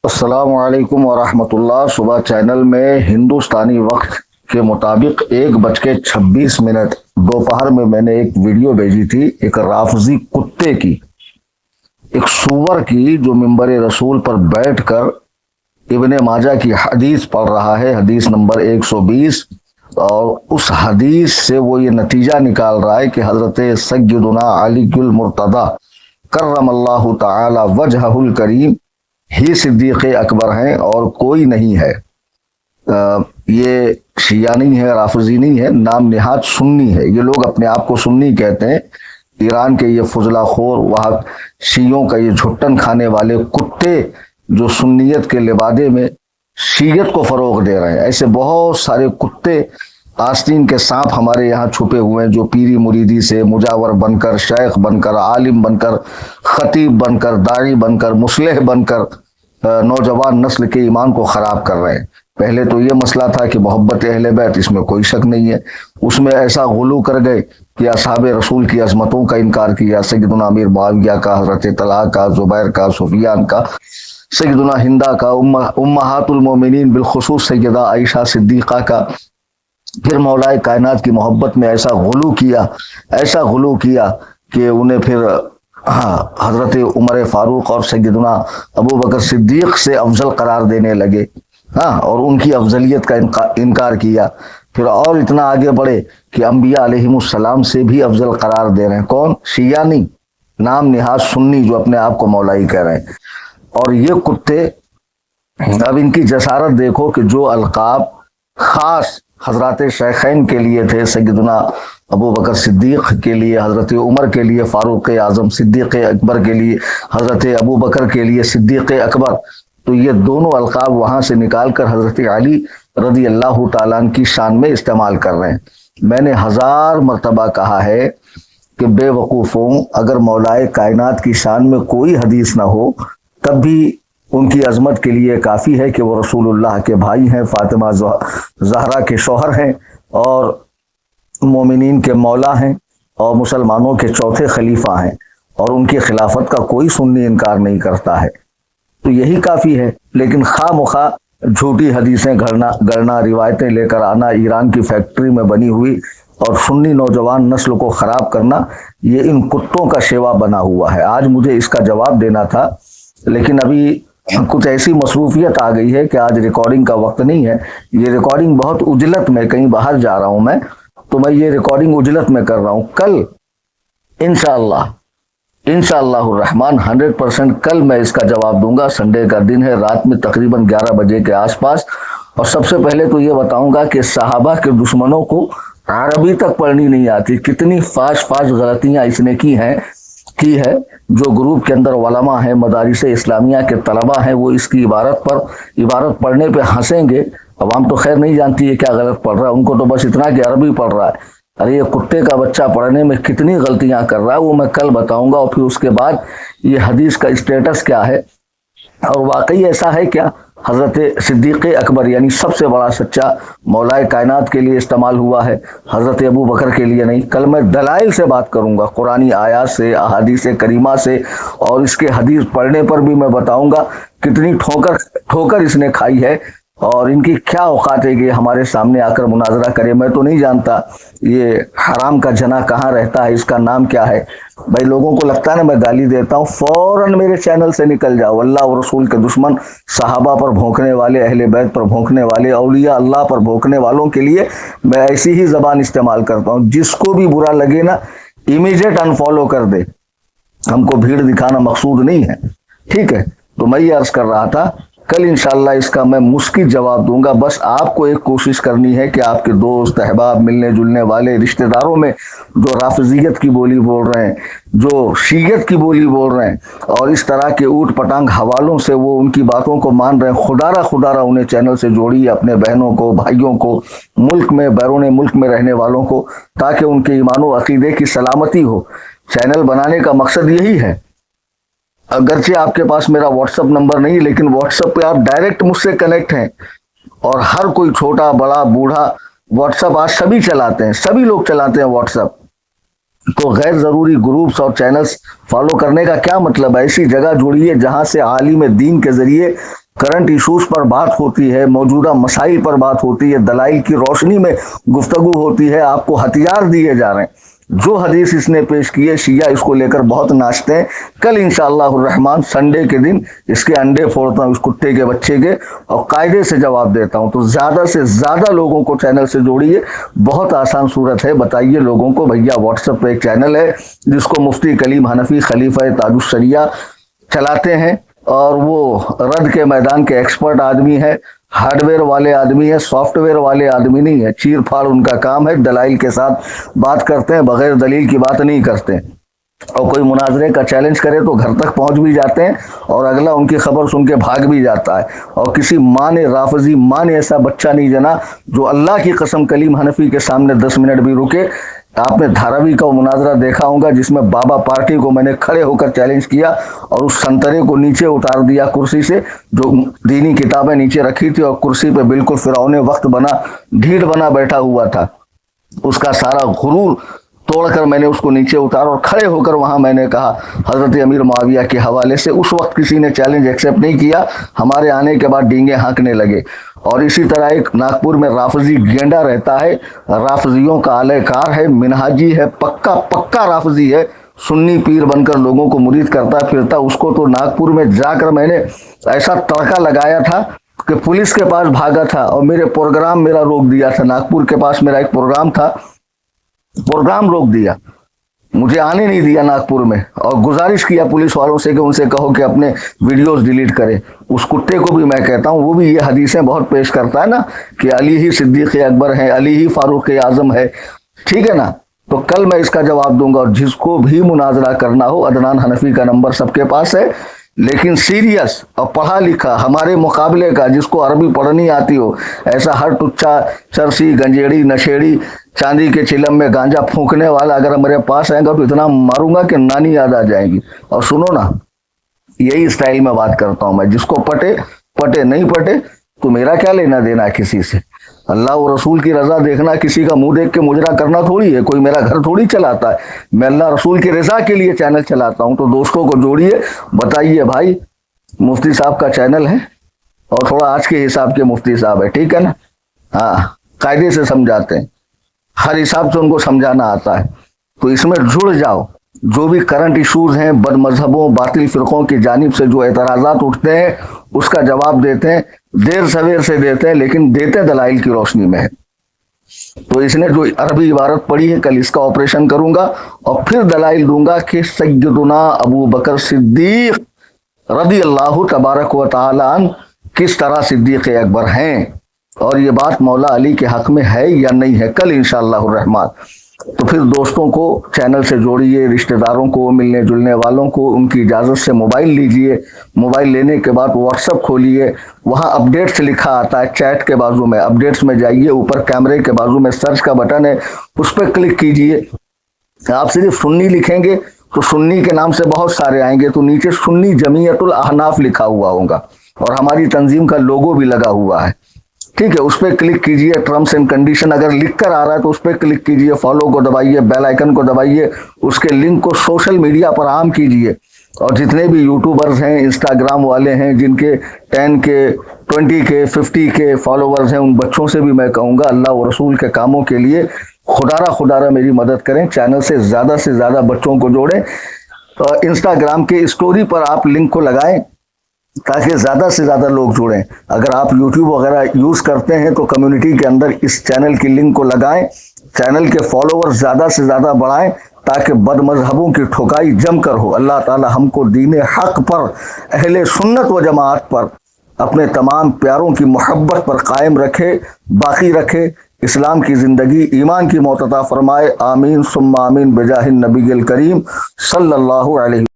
अस्सलाम वालेकुम वरहमतुल्लाह। सुबह चैनल में हिंदुस्तानी वक्त के मुताबिक 1:26 दोपहर में मैंने एक वीडियो भेजी थी, एक राफजी कुत्ते की, एक सूअर की, जो मिंबर रसूल पर बैठकर इब्ने माजा की हदीस पढ़ रहा है, हदीस नंबर 120। और उस हदीस से वो ये नतीजा निकाल रहा है कि हजरत सय्यदुना अली गुल मुर्तदा करमल्लाहु ताला वजहुल करीम ही सिद्दीक़ अकबर हैं और कोई नहीं है। ये शिया नहीं है, राफजी नहीं है, नाम निहात सुन्नी है। ये लोग अपने आप को सुन्नी कहते हैं। ईरान के ये फुजलाखोर, वहाँ शियों का ये झुट्टन खाने वाले कुत्ते जो सुन्नियत के लिबादे में शीयत को फरोग दे रहे हैं। ऐसे बहुत सारे कुत्ते आस्तीन के सांप हमारे यहाँ छुपे हुए हैं, जो पीरी मुरीदी से मुजावर बनकर, शेख बनकर, आलिम बनकर, खतीब बनकर, दाई बनकर, मुस्लिह बनकर नौजवान नस्ल के ईमान को खराब कर रहे हैं। पहले तो ये मसला था कि मोहब्बत अहले बैत, इसमें कोई शक नहीं है। उसमें ऐसा गुलू कर गए कि असहाबे रसूल की अजमतों का इनकार किया, सैयदुना अमीर मुआविया का, हजरत तलहा का, जुबैर का, सुफियान का, सैयदुना हिंदा का, उम्महातुल मोमिनीन बिलखुसूस सैयदा आयशा सिद्दीक़ा का। फिर मौलाए कायनात की मोहब्बत में ऐसा गुलू किया कि उन्हें फिर हजरत उमर फारूक और सैयदुना अबू बकर सिद्दीक से अफजल करार देने लगे, और उनकी अफजलियत का इनकार किया। फिर और इतना आगे बढ़े कि अंबिया अलैहिमुस्सलाम से भी अफजल करार दे रहे हैं। कौन? शिया नहीं, नाम निहाज सुन्नी, जो अपने आप को मौलाई कह रहे हैं। और ये कुत्ते, अब इनकी जसारत देखो कि जो अलकाब खास हजरत शेखैन के लिए थे, सैयदुना अबू बकर सिद्दीक के लिए, हजरत उमर के लिए फारूक आजम, सिद्दीक अकबर के लिए हजरत अबू बकर के लिए सिद्दीक अकबर, तो ये दोनों अलकाब वहां से निकाल कर हजरत अली रदी अल्लाह ताला की शान में इस्तेमाल कर रहे हैं। मैंने 1000 मरतबा कहा है कि बेवकूफ़ों, अगर मौलाए कायनात की शान में कोई हदीस ना हो, तब भी उनकी अजमत के लिए काफ़ी है कि वो रसूलुल्लाह के भाई हैं, फातिमा ज़हरा के शौहर हैं, और मोमिनीन के मौला हैं, और मुसलमानों के चौथे खलीफा हैं, और उनकी खिलाफत का कोई सुन्नी इनकार नहीं करता है। तो यही काफ़ी है। लेकिन खामखा झूठी हदीसें गढ़ना, रिवायतें लेकर आना, ईरान की फैक्ट्री में बनी हुई, और सुन्नी नौजवान नस्ल को ख़राब करना, ये इन कुत्तों का शेवा बना हुआ है। आज मुझे इसका जवाब देना था, लेकिन अभी कुछ ऐसी मसरूफियत आ गई है कि आज रिकॉर्डिंग का वक्त नहीं है। ये रिकॉर्डिंग बहुत उजलत में, कहीं बाहर जा रहा हूं मैं, तो मैं ये रिकॉर्डिंग उजलत में कर रहा हूं। कल इंशाअल्लाह रहमान 100% कल मैं इसका जवाब दूंगा। संडे का दिन है, रात में तकरीबन 11 बजे के आसपास। और सबसे पहले तो ये बताऊंगा कि सहाबा के दुश्मनों को अरबी तक पढ़नी नहीं आती। कितनी फाश गलतियां इसने की है। जो ग्रुप के अंदर वलमा है, मदारिस इस्लामिया के तलबा हैं, वो इसकी इबारत पढ़ने पे हंसेंगे। अवाम तो खैर नहीं जानती है क्या गलत पढ़ रहा है, उनको तो बस इतना कि अरबी पढ़ रहा है। अरे ये कुत्ते का बच्चा पढ़ने में कितनी गलतियां कर रहा है, वो मैं कल बताऊंगा। और फिर उसके बाद ये हदीस का स्टेटस क्या है, और वाकई ऐसा है क्या हजरत सिद्दीक अकबर यानी सबसे बड़ा सच्चा मौलाए कायनात के लिए इस्तेमाल हुआ है, हजरत अबू बकर के लिए नहीं। कल मैं दलाइल से बात करूंगा, कुरानी आयात से, अहादीस करीमा से, और इसके हदीस पढ़ने पर भी मैं बताऊंगा कितनी ठोकर इसने खाई है, और इनकी क्या औकात है कि हमारे सामने आकर मुनाजरा करे। मैं तो नहीं जानता ये हराम का जना कहाँ रहता है, इसका नाम क्या है। भाई लोगों को लगता है ना मैं गाली देता हूँ, फौरन मेरे चैनल से निकल जाओ। अल्लाह और रसूल के दुश्मन, सहाबा पर भौंकने वाले, अहले बैत पर भौंकने वाले, औलिया अल्लाह पर भौंकने वालों के लिए मैं ऐसी ही जबान इस्तेमाल करता हूँ। जिसको भी बुरा लगे ना, इमीडिएट अनफॉलो कर दे। हमको भीड़ दिखाना मकसूद नहीं है, ठीक है। तो मैं ये अर्ज कर रहा था, कल इंशाल्लाह इसका मैं मुस्किल जवाब दूंगा। बस आपको एक कोशिश करनी है कि आपके दोस्त अहबाब, मिलने जुलने वाले रिश्तेदारों में जो राफजियत की बोली बोल रहे हैं, जो शीयत की बोली बोल रहे हैं, और इस तरह के ऊट पटांग हवालों से वो उनकी बातों को मान रहे हैं, खुदारा उन्हें चैनल से जोड़िए, अपने बहनों को, भाइयों को, मुल्क में, बैरून मुल्क में रहने वालों को, ताकि उनके ईमान व अकीदे की सलामती हो। चैनल बनाने का मकसद यही है। अगरचे आपके पास मेरा व्हाट्सअप नंबर नहीं, लेकिन व्हाट्सअप पे आप डायरेक्ट मुझसे कनेक्ट हैं, और हर कोई छोटा बड़ा बूढ़ा व्हाट्सअप आज सभी चलाते हैं, सभी लोग चलाते हैं व्हाट्सअप। तो गैर जरूरी ग्रुप्स और चैनल्स फॉलो करने का क्या मतलब है। ऐसी जगह जुड़िए जहां से आलिम दीन के जरिए करंट इशूज पर बात होती है, मौजूदा मसाइल पर बात होती है, दलाइल की रोशनी में गुफ्तगू होती है, आपको हथियार दिए जा रहे हैं। जो हदीस इसने पेश की है, शिया इसको लेकर बहुत नाचते हैं। कल इंशाअल्लाह रहमान संडे के दिन इसके अंडे फोड़ता हूँ, इस कुत्ते के बच्चे के, और कायदे से जवाब देता हूँ। तो ज्यादा से ज्यादा लोगों को चैनल से जोड़िए, बहुत आसान सूरत है। बताइए लोगों को, भैया व्हाट्सएप पे एक चैनल है जिसको मुफ्ती कलीम हनफी खलीफा ताजुश शरिया चलाते हैं, और वो रद के मैदान के एक्सपर्ट आदमी है, हार्डवेयर वाले आदमी है, सॉफ्टवेयर वाले आदमी नहीं है। चीर फाड़ उनका काम है, दलाइल के साथ बात करते हैं, बगैर दलील की बात नहीं करते। और कोई मुनाजरे का चैलेंज करे तो घर तक पहुंच भी जाते हैं, और अगला उनकी खबर सुन के भाग भी जाता है। और किसी माँ ने, राफजी माँ ने ऐसा बच्चा नहीं जना जो अल्लाह की कसम कलीम हनफी के सामने 10 मिनट भी रुके। आपने धारावी का मुनाजरा देखा होगा जिसमें बाबा पार्टी को मैंने खड़े होकर चैलेंज किया और उस संतरे को नीचे उतार दिया कुर्सी से, जो दीनी किताबें नीचे रखी थी, और कुर्सी पे बिल्कुल फिरौने वक्त बना, ढीठ बना बैठा हुआ था। उसका सारा गुरूर तोड़कर मैंने उसको नीचे उतारा और खड़े होकर वहां मैंने कहा हजरत अमीर मुआविया के हवाले से। उस वक्त किसी ने चैलेंज एक्सेप्ट नहीं किया, हमारे आने के बाद डींगे हाँकने लगे। और इसी तरह एक नागपुर में राफजी गेंडा रहता है, राफजियों का आलेकार है, मिनहाजी है, पक्का पक्का राफजी है, सुन्नी पीर बनकर लोगों को मुरीद करता फिरता। उसको तो नागपुर में जाकर मैंने ऐसा तड़का लगाया था कि पुलिस के पास भागा था, और मेरे प्रोग्राम मेरा रोक दिया था। नागपुर के पास मेरा एक प्रोग्राम था, प्रोग्राम रोक दिया, मुझे आने नहीं दिया नागपुर में, और गुजारिश किया पुलिस वालों से कि उनसे कहो कि अपने वीडियोस डिलीट करें। उस कुत्ते को भी मैं कहता हूँ, वो भी ये हदीसें बहुत पेश करता है ना कि अली ही सिद्दीक अकबर है, अली ही फारूक आजम है, ठीक है ना। तो कल मैं इसका जवाब दूंगा, और जिसको भी मुनाजरा करना हो, अदनान हनफी का नंबर सबके पास है, लेकिन सीरियस और पढ़ा लिखा हमारे मुकाबले का, जिसको अरबी पढ़नी आती हो, ऐसा हर टुच्चा चरसी गंजेड़ी नशेड़ी चांदी के चिलम में गांजा फूंकने वाला अगर मेरे पास आएगा तो इतना मारूंगा कि नानी याद आ जाएगी। और सुनो ना, यही स्टाइल में बात करता हूं मैं, जिसको पटे पटे, नहीं पटे तो मेरा क्या लेना देना किसी से। अल्लाह और रसूल की रजा देखना, किसी का मुंह देख के मुजरा करना थोड़ी है, कोई मेरा घर थोड़ी चलाता है। मैं अल्लाह रसूल की रजा के लिए चैनल चलाता हूं। तो दोस्तों को जोड़िए, बताइए भाई मुफ्ती साहब का चैनल है, और थोड़ा आज के हिसाब के मुफ्ती साहब है, ठीक है ना। हाँ, कायदे से समझाते हैं, हर हिसाब से उनको समझाना आता है। तो इसमें जुड़ जाओ। जो भी करंट इश्यूज हैं, बद मजहबों बातिल फिरकों की जानिब से जो एतराजात उठते हैं, उसका जवाब देते हैं, देर सवेर से देते हैं, लेकिन देते दलाइल की रोशनी में है। तो इसने जो अरबी इबारत पढ़ी है, कल इसका ऑपरेशन करूंगा और फिर दलाइल दूंगा कि सय्यदुना अबू बकर सिद्दीक रदी अल्लाह तबारक व तआला अन किस तरह सिद्दीक अकबर हैं, और ये बात मौला अली के हक में है या नहीं है, कल इंशाअल्लाह रहमान। तो फिर दोस्तों को चैनल से जोड़िए, रिश्तेदारों को, मिलने जुलने वालों को उनकी इजाज़त से मोबाइल लीजिए। मोबाइल लेने के बाद व्हाट्सएप खोलिए, वहाँ अपडेट्स लिखा आता है, चैट के बाजू में अपडेट्स में जाइए, ऊपर कैमरे के बाजू में सर्च का बटन है, उस पर क्लिक कीजिए। आप सिर्फ सुन्नी लिखेंगे तो सुन्नी के नाम से बहुत सारे आएंगे, तो नीचे सुन्नी जमीयतुल अहनाफ लिखा हुआ होगा और हमारी तंजीम का लोगो भी लगा हुआ है, ठीक है। उस पर क्लिक कीजिए, टर्म्स एंड कंडीशन अगर लिख कर आ रहा है तो उस पर क्लिक कीजिए, फॉलो को दबाइए, बेल आइकन को दबाइए, उसके लिंक को सोशल मीडिया पर आम कीजिए। और जितने भी यूट्यूबर्स हैं, इंस्टाग्राम वाले हैं, जिनके 10 के 20 के 50 के फॉलोवर्स हैं, उन बच्चों से भी मैं कहूँगा अल्लाह और रसूल के कामों के लिए खुदारा मेरी मदद करें, चैनल से ज़्यादा बच्चों को जोड़ें। इंस्टाग्राम के स्टोरी पर आप लिंक को लगाएं ताकि ज़्यादा से ज़्यादा लोग जुड़ें। अगर आप यूट्यूब वगैरह यूज़ करते हैं तो कम्युनिटी के अंदर इस चैनल की लिंक को लगाएं, चैनल के फॉलोवर्स ज़्यादा से ज़्यादा बढ़ाएं ताकि बदमजहबों की ठुकाई जमकर हो। अल्लाह ताला हमको दीन हक पर, अहले सुन्नत व जमात पर, अपने तमाम प्यारों की मोहब्बत पर कायम रखे, बाकी रखे, इस्लाम की ज़िंदगी, ईमान की मौत अता फरमाए। आमीन सुम्मा आमीन बिजाहिन नबील करीम सल्लल्लाहु अलैहि